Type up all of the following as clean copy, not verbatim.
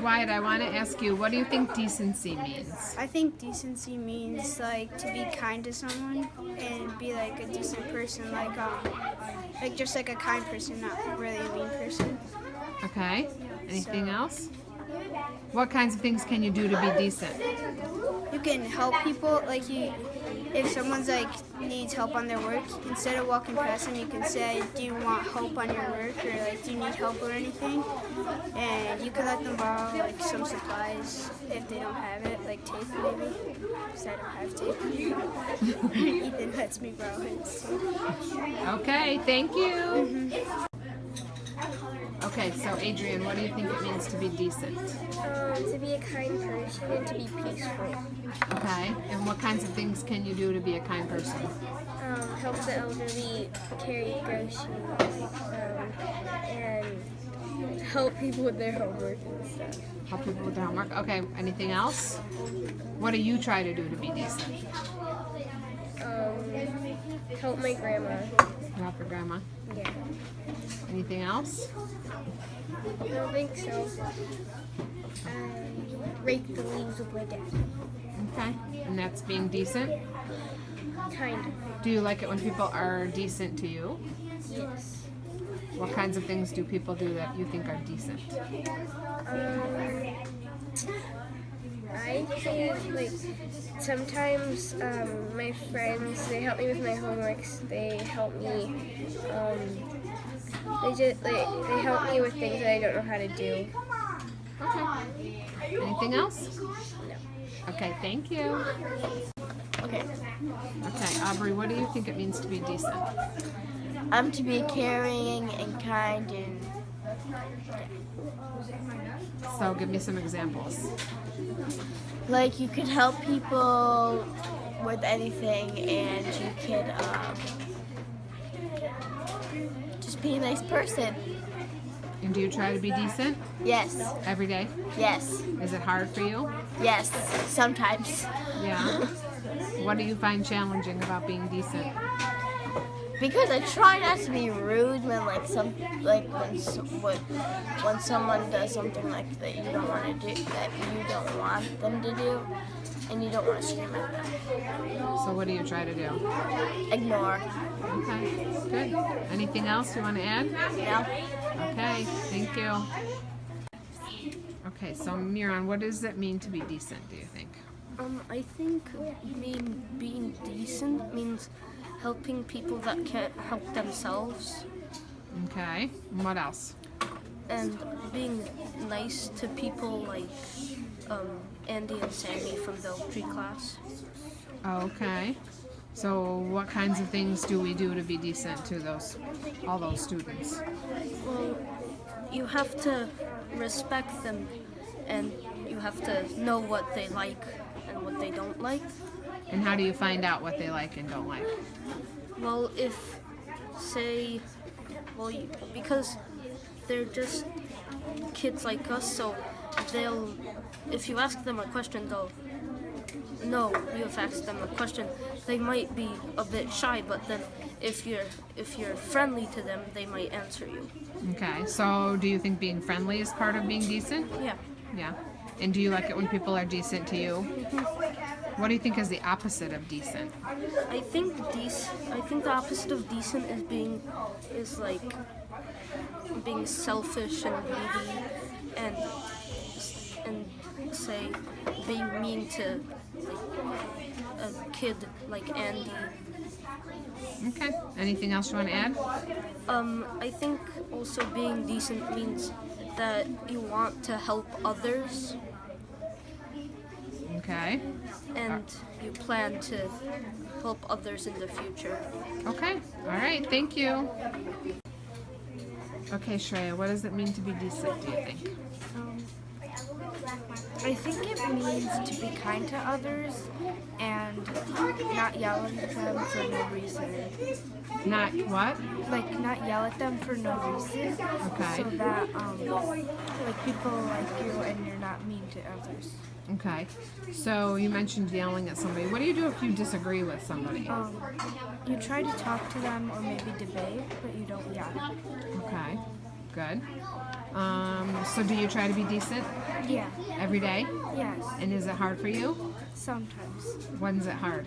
Wyatt, I want to ask you, what do you think decency means? I think decency means like to be kind to someone and be like a decent person, like just like a kind person, not really a mean person. Okay. Anything So- else? What kinds of things can you do to be decent? You can help people, if someone's like needs help on their work, instead of walking past them, you can say, "Do you want help on your work?" or like, "Do you need help or anything?" And you can let them borrow like some supplies if they don't have it, like tape maybe. Because I don't have tape. Ethan lets me borrow his. Okay, thank you. Okay, so Adrian, what do you think it means to be decent? To be a kind person and to be peaceful. Okay, and what kinds of things can you do to be a kind person? Help the elderly carry groceries, and help people with their homework and stuff. Help people with their homework. Okay, anything else? What do you try to do to be decent? Help my grandma. Help your grandma. Yeah. Anything else? I don't think so. Rake the leaves with my dad. Okay, and that's being decent? Kind of. Do you like it when people are decent to you? Yes. What kinds of things do people do that you think are decent? I think like sometimes my friends, they help me with my homeworks. They help me. They help me with things that I don't know how to do. Okay. Anything else? No. Okay, thank you. Okay. Okay, Aubrey, what do you think it means to be decent? To be caring and kind and So give me some examples. like you could help people with anything and you could just be a nice person. And do you try to be decent Yes. every day? Yes. Is it hard for you? Yes. Sometimes. Yeah. What do you find challenging about being decent? Because I try not to be rude when when someone does something like that you don't want to do, that you don't want them to do, and you don't want to scream at them. So what do you try to do? Ignore. Okay, good. Anything else you want to add? No. Okay, thank you. Okay, so Miran, what does it mean to be decent, do you think? I think being decent means helping people that can't help themselves, Okay, and what else? and being nice to people like Andy and Sammy from the tree class. Okay. So what kinds of things do we do to be decent to all those students? Well, you have to respect them, and you have to know what they like and what they don't like. And how do you find out what they like and don't like? Well, because they're just kids like us, so if you ask them a question, they'll know you've asked them a question. They might be a bit shy, but then if you're friendly to them, they might answer you. Okay, so do you think being friendly is part of being decent? Yeah. Yeah. And do you like it when people are decent to you? What do you think is the opposite of decent? I think the opposite of decent is being selfish and greedy, and say being mean to a kid like Andy. Okay. Anything else you want to add? I think also being decent means that you want to help others, Okay. and you plan to help others in the future. Okay. All right. Thank you. Okay, Shreya, what does it mean to be decent, do you think? I think it means to be kind to others and not yell at them for no reason. Not what? Like not yell at them for no reason. Okay. So that like people like you and you're not mean to others. Okay. So you mentioned yelling at somebody. What do you do if you disagree with somebody? You try to talk to them or maybe debate, but you don't yell. Okay. Good. So do you try to be decent Yeah. every day? Yes. And is it hard for you? Sometimes. When's it hard?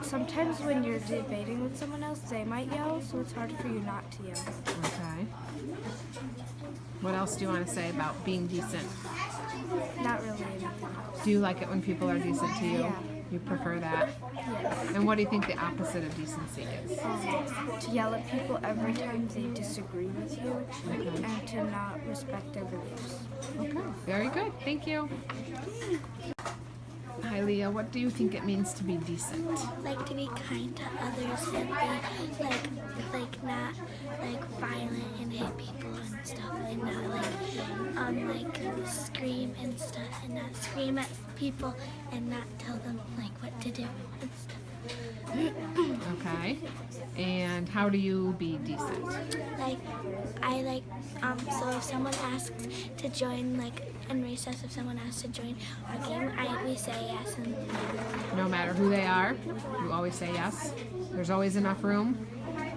Sometimes when you're debating with someone else, they might yell, so it's hard for you not to yell. Okay. What else do you want to say about being decent? Not really anything. Do you like it when people are decent to you? Yeah. You prefer that? Yes. And what do you think the opposite of decency is? To yell at people every time they disagree with you, and to not respect their beliefs. Okay. Very good. Thank you. Hi, Leah. What do you think it means to be decent? Like to be kind to others and be like not like violent and hit people and stuff and not like scream and stuff and not scream at people and not tell them like what to do and stuff. Okay. And how do you be decent? So if someone asks to join like in recess, if someone asks to join our game, we say yes and No matter who they are, you always say yes. There's always enough room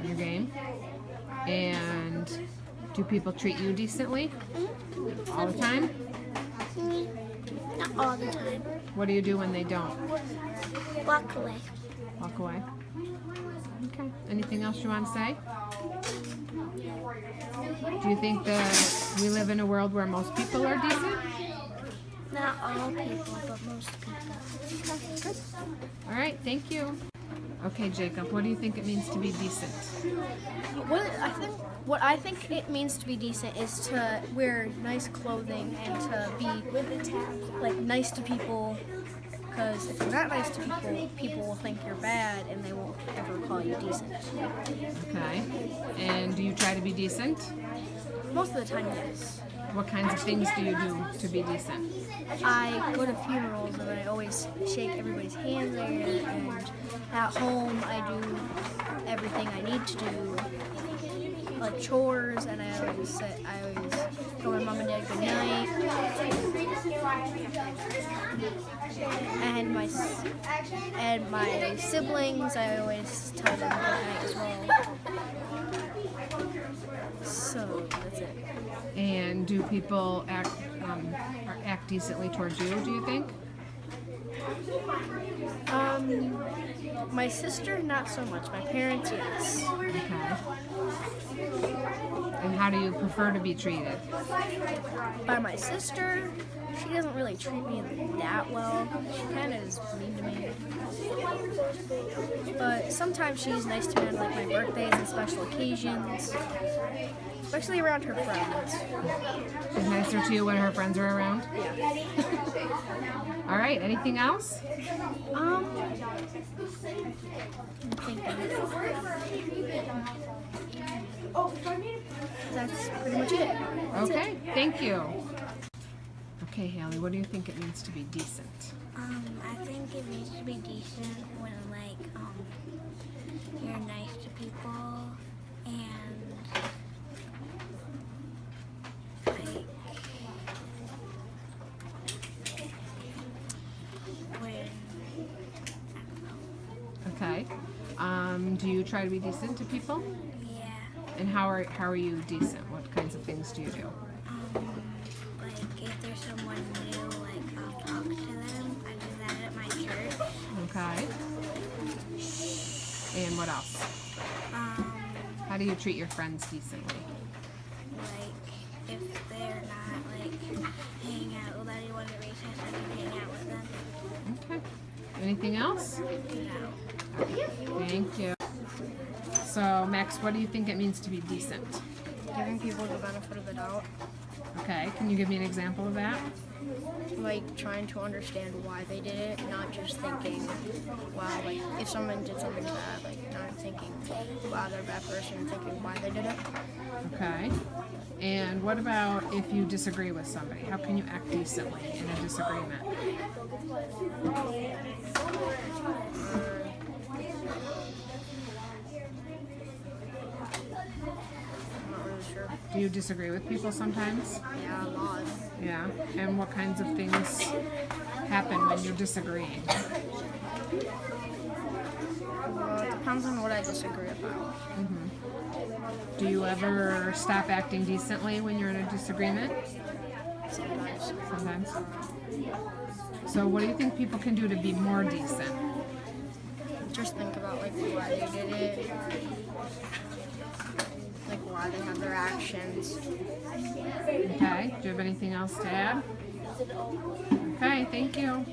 in your game. And do people treat you decently? All the time? not all the time. What do you do when they don't? Walk away. Walk away. Okay. Anything else you want to say? Do you think that we live in a world where most people are decent? Not all people, but most people. All right. Thank you. Okay, Jacob. What do you think it means to be decent? What I think it means to be decent is to wear nice clothing and to be like nice to people. Because if you're not nice to people, people will think you're bad and they won't ever call you decent. Okay. And do you try to be decent? Most of the time, yes. What kinds of things do you do to be decent? I go to funerals and I always shake everybody's hand there. And at home, I do everything I need to do, like chores, and I always tell my mom and dad good night. And my siblings, I always tell them good night as well. So that's it. And do people act decently towards you, do you think? My sister, not so much. My parents, yes. Okay. And how do you prefer to be treated? By my sister, she doesn't really treat me that well. She kind of is mean to me. But sometimes she's nice to me on like my birthdays and special occasions, especially around her friends. She's nicer to you when her friends are around? Yeah. All right, anything else? I'm thinking. That's pretty much it. Okay, thank you. Okay, Haley, what do you think it means to be decent? I think it means to be decent when you're nice to people and Okay. Do you try to be decent to people? yeah, And how are you decent? What kinds of things do you do? if there's someone new, I'll talk to them. I do that at my church. Okay. And what else? How do you treat your friends decently? If they're not hanging out with anyone at recess, I can hang out with them. Okay. Anything else? No. Thank you. So, Max, what do you think it means to be decent? Giving people the benefit of the doubt, Okay, can you give me an example of that? like trying to understand why they did it, not just thinking, wow, like if someone did something bad, like not thinking, wow, they're a bad person, and thinking why they did it. Okay. And what about if you disagree with somebody? How can you act decently in a disagreement? I'm not really sure. Do you disagree with people sometimes? Yeah, a lot. Yeah. And what kinds of things happen when you're disagreeing? Well, it depends on what I disagree about. Do you ever stop acting decently when you're in a disagreement? Sometimes. Sometimes. So what do you think people can do to be more decent? Just think about like why they did it, like why they have their actions. Okay, do you have anything else to add? Okay, thank you.